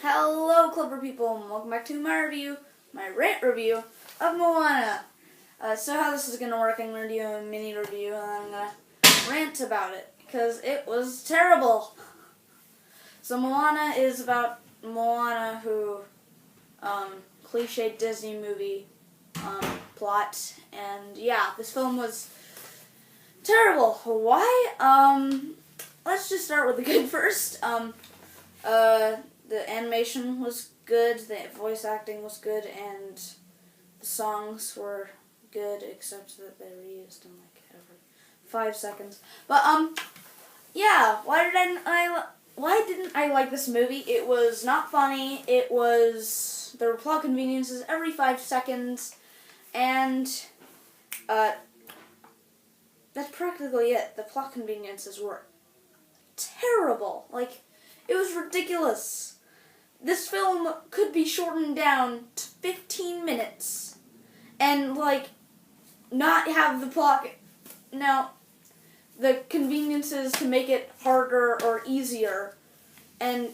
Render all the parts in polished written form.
Hello, clever people, and welcome back to my rant review of Moana. So how this is going to work, I'm going to do a mini review, and then I'm going to rant about it, because it was terrible. So Moana is about Moana who, cliche Disney movie, plot, and yeah, this film was terrible. Why? Let's just start with the good first. The animation was good, the voice acting was good, and the songs were good, except that they were used in like every 5 seconds. But yeah, why didn't I like this movie? It was not funny. There were plot conveniences every 5 seconds, and that's practically it. The plot conveniences were terrible. Like, it was ridiculous. This film could be shortened down to 15 minutes and, like, not have the plot. Now, the conveniences to make it harder or easier. And,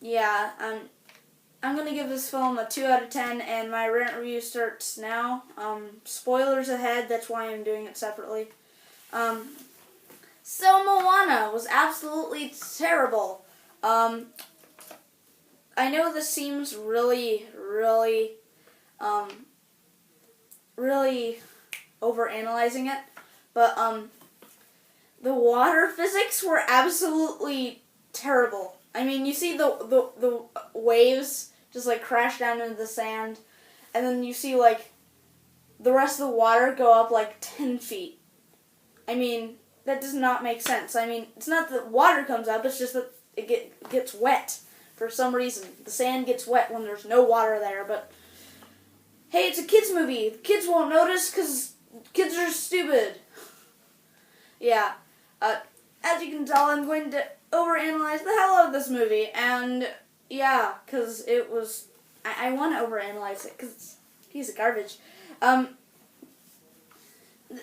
yeah, I'm going to give this film a 2 out of 10, and my rant review starts now. Spoilers ahead, that's why I'm doing it separately. So Moana was absolutely terrible. I know this seems really overanalyzing it, but the water physics were absolutely terrible. I mean, you see the waves just like crash down into the sand, and then you see like the rest of the water go up like 10 feet. I mean, that does not make sense. I mean, it's not that water comes up, it's just that it gets wet for some reason. The sand gets wet when there's no water there, but hey, it's a kids movie. The kids won't notice because kids are stupid. Yeah. As you can tell, I'm going to overanalyze the hell out of this movie, and yeah, because it was... I want to overanalyze it because it's a piece of garbage.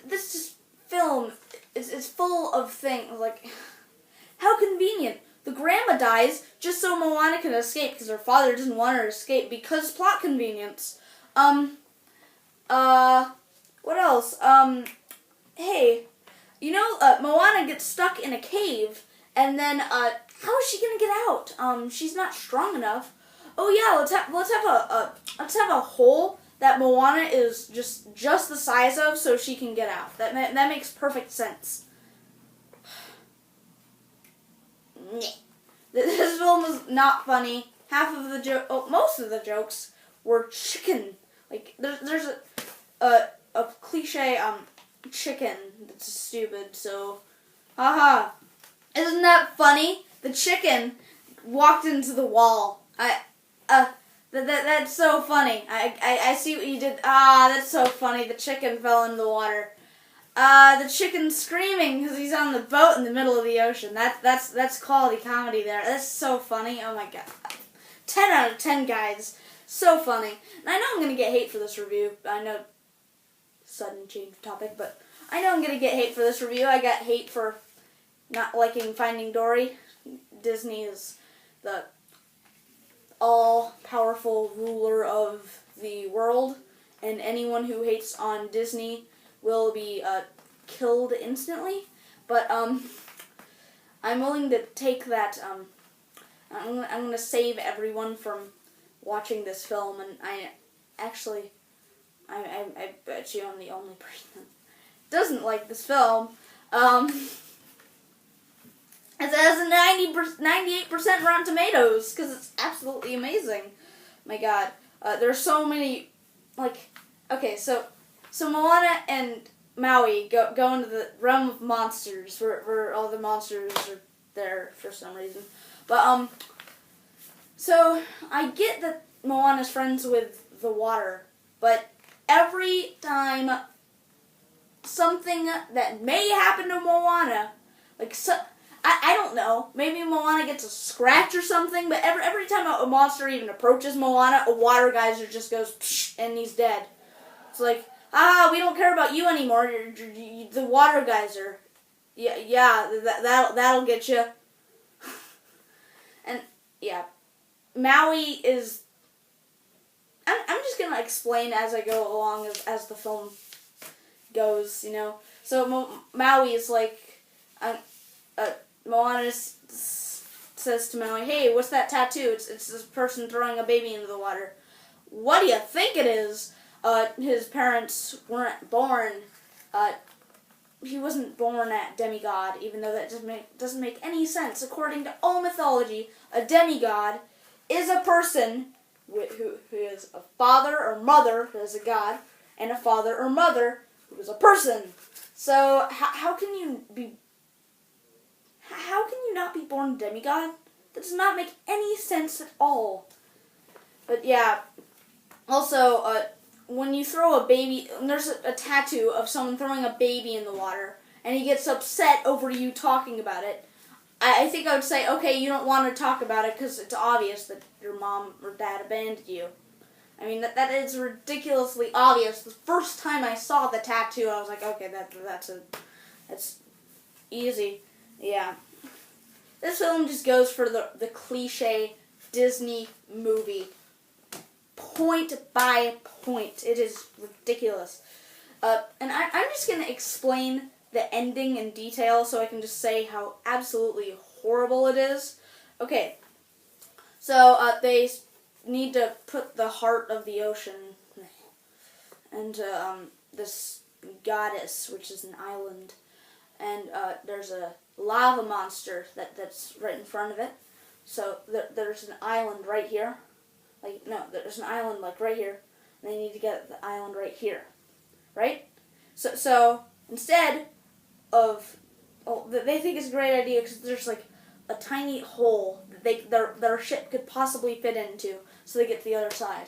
This just... film is full of things like, how convenient. The grandma dies just so Moana can escape because her father doesn't want her to escape because plot convenience. What else? Hey, you know, Moana gets stuck in a cave, and then how is she gonna get out? She's not strong enough. Oh yeah, let's have a hole that Moana is just the size of, so she can get out. That makes perfect sense. This film was not funny. Most of the jokes were chicken. Like there's a cliche chicken that's stupid. So, haha, isn't that funny? The chicken walked into the wall. That's so funny. I see what you did. That's so funny. The chicken fell into the water. The chicken's screaming because he's on the boat in the middle of the ocean. That's quality comedy there. That's so funny. Oh my god. 10 out of 10, guys. So funny. And I know I'm going to get hate for this review. I know, sudden change of topic, but I know I'm going to get hate for this review. I got hate for not liking Finding Dory. Disney is the all-powerful ruler of the world, and anyone who hates on Disney will be killed instantly. But I'm willing to take that. I'm gonna save everyone from watching this film, and I bet you I'm the only person that doesn't like this film. It has a 98% Rotten Tomatoes, because it's absolutely amazing. My god. There's so many, like, okay, so Moana and Maui go into the realm of monsters, where all the monsters are there for some reason. But, so, I get that Moana's friends with the water, but every time something that may happen to Moana, like, I don't know. Maybe Moana gets a scratch or something, but every time a monster even approaches Moana, a water geyser just goes psh, and he's dead. It's like, we don't care about you anymore. You're the water geyser. Yeah, that'll get you. And yeah, Maui is. I'm just gonna explain as I go along as the film goes, you know. So Maui is like, Moana says to Maui, "Hey, what's that tattoo? It's this person throwing a baby into the water." What do you think it is? His parents weren't born. He wasn't born at demigod, even though that doesn't make any sense. According to all mythology, a demigod is a person who is a father or mother who is a god, and a father or mother who is a person. So how can you not be born a demigod? That does not make any sense at all. But yeah, also when you throw a baby, there's a tattoo of someone throwing a baby in the water, and he gets upset over you talking about it. I think I would say, okay, you don't want to talk about it because it's obvious that your mom or dad abandoned you. I mean, that is ridiculously obvious. The first time I saw the tattoo, I was like, okay, that's easy. Yeah. This film just goes for the cliche Disney movie. Point by point. It is ridiculous. And I'm just going to explain the ending in detail so I can just say how absolutely horrible it is. Okay. So, they need to put the heart of the ocean into this goddess, which is an island. And there's a lava monster that's right in front of it. So there's an island right here. There's an island right here. And they need to get the island right here. Right? So instead of... they think it's a great idea because there's a tiny hole that their ship could possibly fit into, so they get to the other side.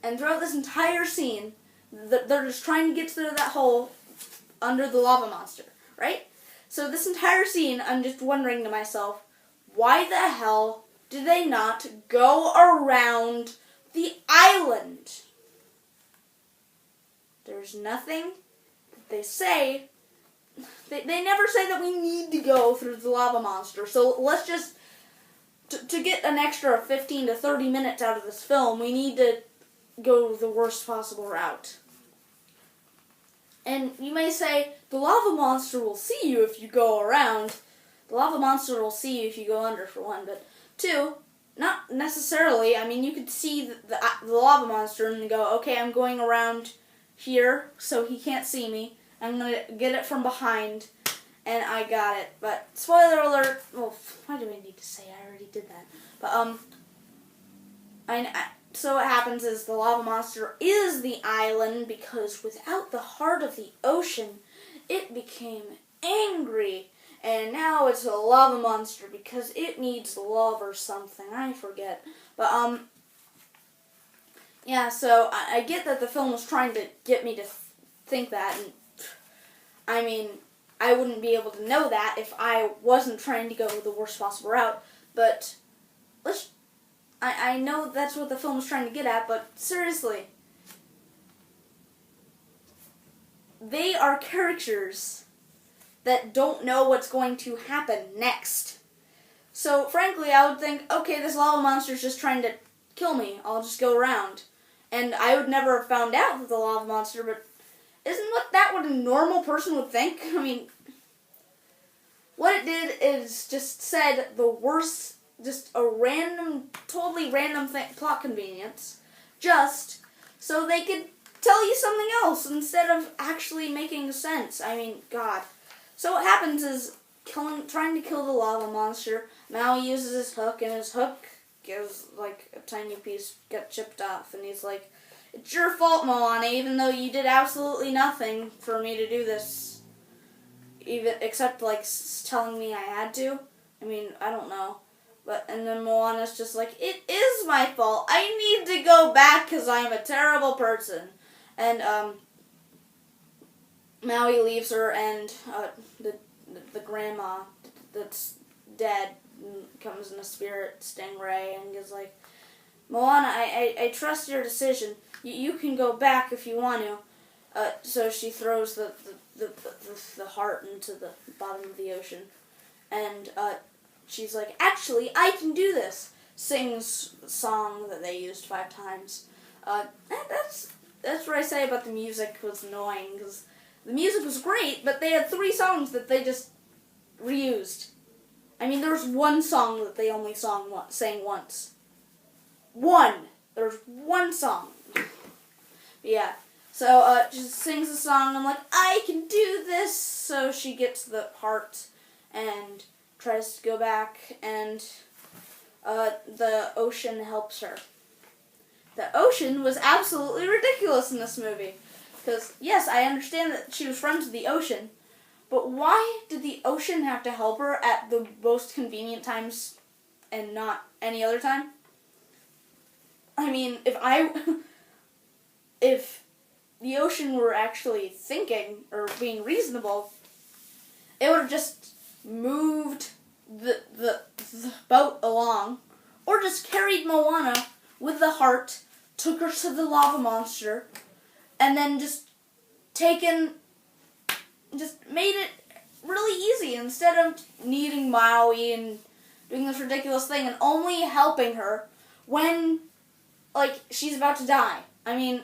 And throughout this entire scene, they're just trying to get to that hole under the lava monster, right? So this entire scene, I'm just wondering to myself, why the hell did they not go around the island? There's nothing that they say. They never say that we need to go through the lava monster. So let's just, to get an extra 15 to 30 minutes out of this film, we need to go the worst possible route. And you may say, the lava monster will see you if you go around. The lava monster will see you if you go under, for one. But two, not necessarily. I mean, you could see the lava monster and go, okay, I'm going around here so he can't see me. I'm going to get it from behind, and I got it. But, spoiler alert, well, why do I need to say I already did that? But, so what happens is the lava monster is the island because without the heart of the ocean, it became angry. And now it's a lava monster because it needs love or something. I forget. But, yeah, so I get that the film was trying to get me to think that, and I mean, I wouldn't be able to know that if I wasn't trying to go the worst possible route, but I know that's what the film was trying to get at, but seriously, they are characters that don't know what's going to happen next. So, frankly, I would think, okay, this lava monster's just trying to kill me, I'll just go around. And I would never have found out that the lava monster, but isn't that what a normal person would think? I mean, what it did is just said the worst, just a totally random plot convenience, just so they could tell you something else instead of actually making sense. I mean, God. So what happens is, trying to kill the lava monster, Maui uses his hook, and his hook gives, a tiny piece get chipped off, and he's like, it's your fault, Moana, even though you did absolutely nothing for me to do this. Except, telling me I had to. I mean, I don't know. And then Moana's just like, it is my fault. I need to go back because I'm a terrible person. And, Maui leaves her, and, the grandma that's dead comes in a spirit stingray and is like, Moana, I trust your decision. You can go back if you want to. So she throws the heart into the bottom of the ocean. And she's like, actually, I can do this. Sings the song that they used 5 times. That's what I say about the music was annoying, because the music was great, but they had 3 songs that they just reused. I mean, there's one song that they only sang once. There's one song. But yeah. So, she sings a song, and I'm like, I can do this! So she gets the heart and tries to go back, and the ocean helps her. The ocean was absolutely ridiculous in this movie. Because, yes, I understand that she was friends with the ocean, but why did the ocean have to help her at the most convenient times and not any other time? I mean, if the ocean were actually thinking or being reasonable, it would have just moved the boat along, or just carried Moana with the heart, took her to the lava monster, and then just made it really easy instead of needing Maui and doing this ridiculous thing and only helping her when, like, she's about to die. I mean,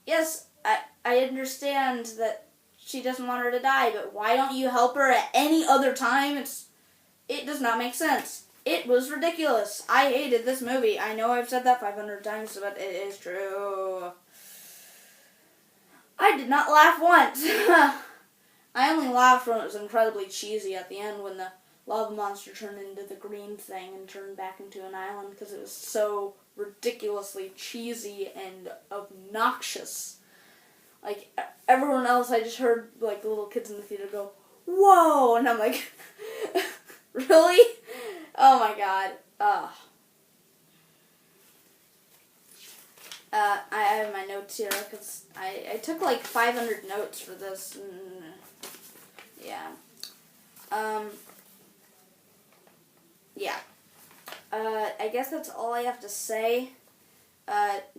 yes, I understand that she doesn't want her to die, but why don't you help her at any other time? It does not make sense. It was ridiculous. I hated this movie. I know I've said that 500 times, but it is true. I did not laugh once. I only laughed when it was incredibly cheesy at the end when the lava monster turned into the green thing and turned back into an island, because it was so ridiculously cheesy and obnoxious. Like, everyone else, I just heard, like, the little kids in the theater go, whoa! And I'm like, really? Oh my god. I have my notes here, because I took like 500 notes for this. Yeah. Yeah. I guess that's all I have to say.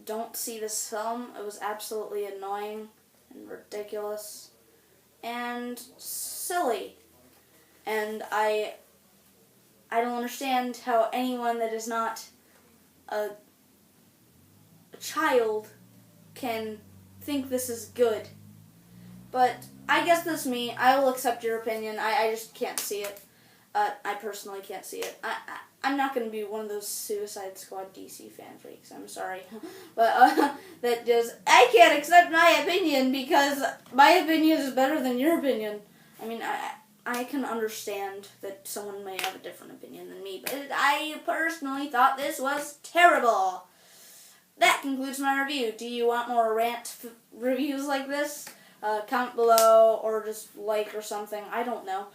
Don't see this film. It was absolutely annoying and ridiculous and silly. And I don't understand how anyone that is not a child can think this is good. But I guess that's me. I will accept your opinion. I just can't see it. I personally can't see it. I'm not going to be one of those Suicide Squad DC fan freaks. I'm sorry. But that just, I can't accept my opinion because my opinion is better than your opinion. I mean, I can understand that someone may have a different opinion than me, but I personally thought this was terrible. That concludes my review. Do you want more Rant reviews like this? Comment below, or just like or something. I don't know.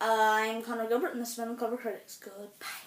I'm Connor Gilbert, and this has been Clever Critics. Goodbye.